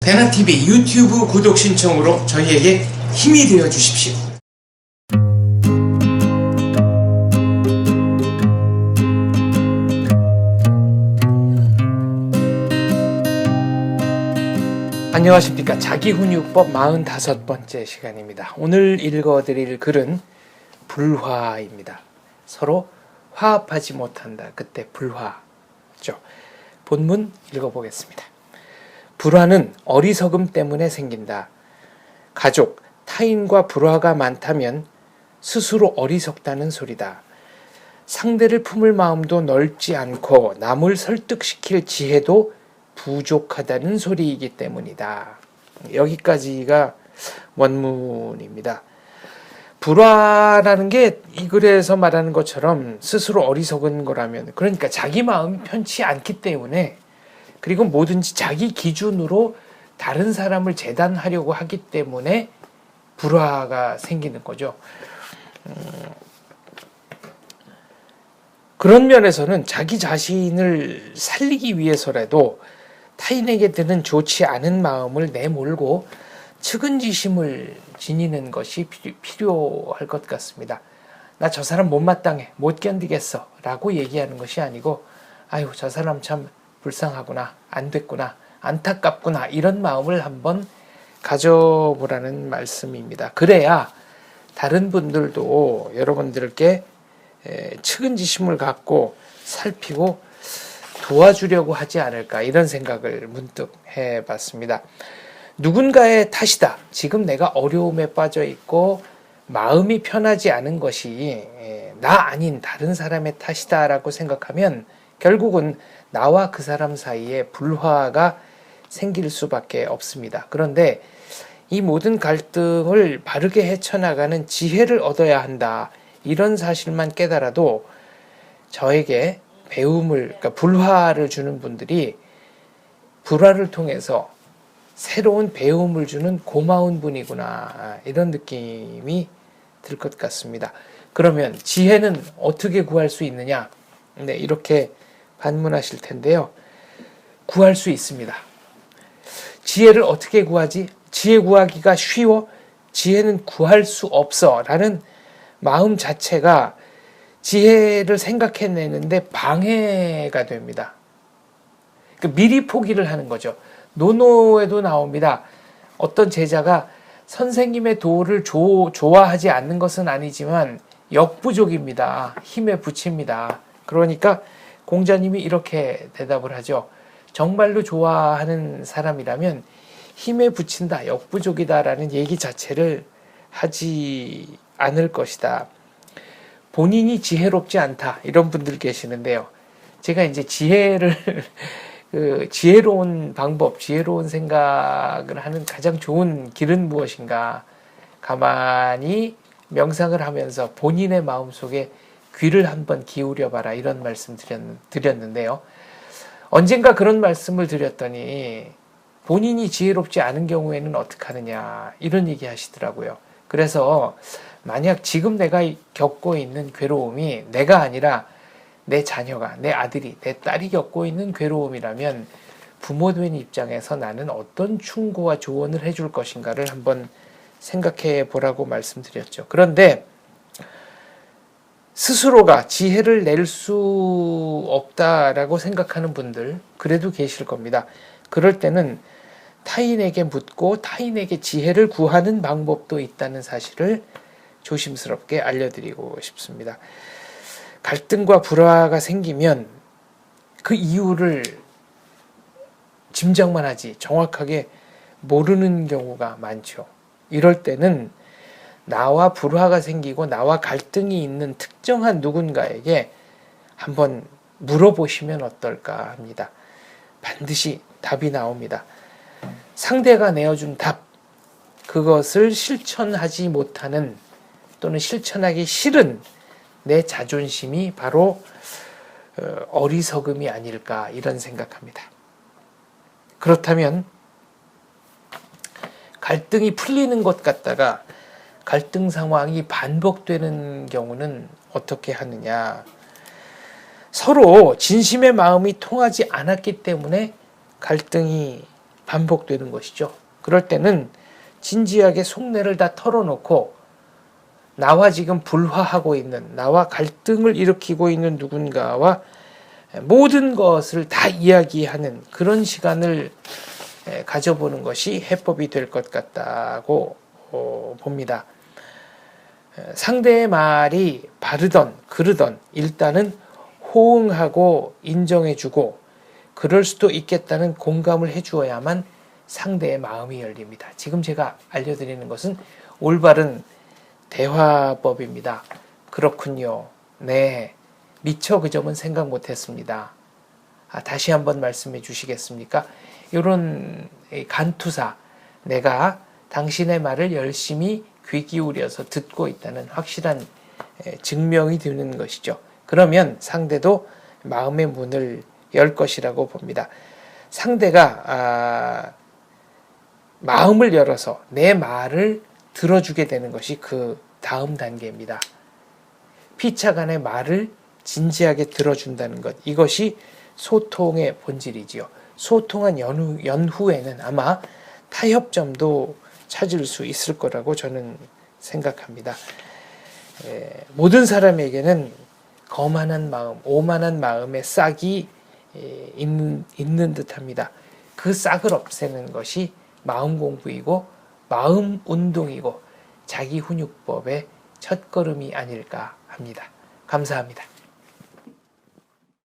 대나TV 유튜브 구독 신청으로 저희에게 힘이 되어 주십시오. 안녕하십니까. 자기훈육법 45번째 시간입니다. 오늘 읽어드릴 글은 불화입니다. 서로 화합하지 못한다. 그때 불화죠. 본문 읽어보겠습니다. 불화는 어리석음 때문에 생긴다. 가족, 타인과 불화가 많다면 스스로 어리석다는 소리다. 상대를 품을 마음도 넓지 않고 남을 설득시킬 지혜도 부족하다는 소리이기 때문이다. 여기까지가 원문입니다. 불화라는 게 이 글에서 말하는 것처럼 스스로 어리석은 거라면, 그러니까 자기 마음이 편치 않기 때문에, 그리고 뭐든지 자기 기준으로 다른 사람을 재단하려고 하기 때문에 불화가 생기는 거죠. 그런 면에서는 자기 자신을 살리기 위해서라도 타인에게 드는 좋지 않은 마음을 내몰고 측은지심을 지니는 것이 필요할 것 같습니다. 나 저 사람 못마땅해, 못 견디겠어 라고 얘기하는 것이 아니고, 아유 저 사람 참 불쌍하구나, 안 됐구나, 안타깝구나, 이런 마음을 한번 가져보라는 말씀입니다. 그래야 다른 분들도 여러분들께 측은지심을 갖고 살피고 도와주려고 하지 않을까, 이런 생각을 문득 해봤습니다. 누군가의 탓이다. 지금 내가 어려움에 빠져 있고 마음이 편하지 않은 것이 나 아닌 다른 사람의 탓이다 라고 생각하면 결국은 나와 그 사람 사이에 불화가 생길 수밖에 없습니다. 그런데 이 모든 갈등을 바르게 헤쳐나가는 지혜를 얻어야 한다, 이런 사실만 깨달아도 저에게 배움을, 그러니까 불화를 주는 분들이 불화를 통해서 새로운 배움을 주는 고마운 분이구나, 이런 느낌이 들 것 같습니다. 그러면 지혜는 어떻게 구할 수 있느냐? 네, 이렇게 반문하실 텐데요. 구할 수 있습니다. 지혜를 어떻게 구하지? 지혜 구하기가 쉬워? 지혜는 구할 수 없어 라는 마음 자체가 지혜를 생각해내는데 방해가 됩니다. 그러니까 미리 포기를 하는 거죠. 논어에도 나옵니다. 어떤 제자가 선생님의 도를 좋아하지 않는 것은 아니지만 역부족입니다. 힘에 부칩니다. 그러니까 공자님이 이렇게 대답을 하죠. 정말로 좋아하는 사람이라면 힘에 부친다, 역부족이다 라는 얘기 자체를 하지 않을 것이다. 본인이 지혜롭지 않다, 이런 분들 계시는데요. 제가 이제 지혜로운 방법, 지혜로운 생각을 하는 가장 좋은 길은 무엇인가? 가만히 명상을 하면서 본인의 마음속에 귀를 한번 기울여 봐라, 이런 말씀 드렸는데요. 언젠가 그런 말씀을 드렸더니 본인이 지혜롭지 않은 경우에는 어떻게 하느냐, 이런 얘기 하시더라고요. 그래서 만약 지금 내가 겪고 있는 괴로움이 내가 아니라 내 자녀가, 내 아들이, 내 딸이 겪고 있는 괴로움이라면 부모된 입장에서 나는 어떤 충고와 조언을 해줄 것인가를 한번 생각해 보라고 말씀드렸죠. 그런데 스스로가 지혜를 낼 수 없다라고 생각하는 분들 그래도 계실 겁니다. 그럴 때는 타인에게 묻고 타인에게 지혜를 구하는 방법도 있다는 사실을 조심스럽게 알려드리고 싶습니다. 갈등과 불화가 생기면 그 이유를 짐작만 하지 정확하게 모르는 경우가 많죠. 이럴 때는 나와 불화가 생기고 나와 갈등이 있는 특정한 누군가에게 한번 물어보시면 어떨까 합니다. 반드시 답이 나옵니다. 상대가 내어준 답, 그것을 실천하지 못하는 또는 실천하기 싫은 내 자존심이 바로 어리석음이 아닐까, 이런 생각합니다. 그렇다면 갈등이 풀리는 것 같다가 갈등 상황이 반복되는 경우는 어떻게 하느냐? 서로 진심의 마음이 통하지 않았기 때문에 갈등이 반복되는 것이죠. 그럴 때는 진지하게 속내를 다 털어놓고 나와 지금 불화하고 있는, 나와 갈등을 일으키고 있는 누군가와 모든 것을 다 이야기하는 그런 시간을 가져보는 것이 해법이 될 것 같다고 봅니다. 상대의 말이 바르던 그르던 일단은 호응하고 인정해주고 그럴 수도 있겠다는 공감을 해주어야만 상대의 마음이 열립니다. 지금 제가 알려드리는 것은 올바른 대화법입니다. 그렇군요. 네, 미처 그 점은 생각 못했습니다. 다시 한번 말씀해 주시겠습니까? 이런 간투사, 내가 당신의 말을 열심히 귀 기울여서 듣고 있다는 확실한 증명이 되는 것이죠. 그러면 상대도 마음의 문을 열 것이라고 봅니다. 상대가 마음을 열어서 내 말을 들어주게 되는 것이 그 다음 단계입니다. 피차간의 말을 진지하게 들어준다는 것, 이것이 소통의 본질이지요. 소통한 연후에는 아마 타협점도 찾을 수 있을 거라고 저는 생각합니다. 모든 사람에게는 거만한 마음, 오만한 마음의 싹이 있는 듯합니다. 그 싹을 없애는 것이 마음 공부이고 마음 운동이고 자기 훈육법의 첫걸음이 아닐까 합니다. 감사합니다.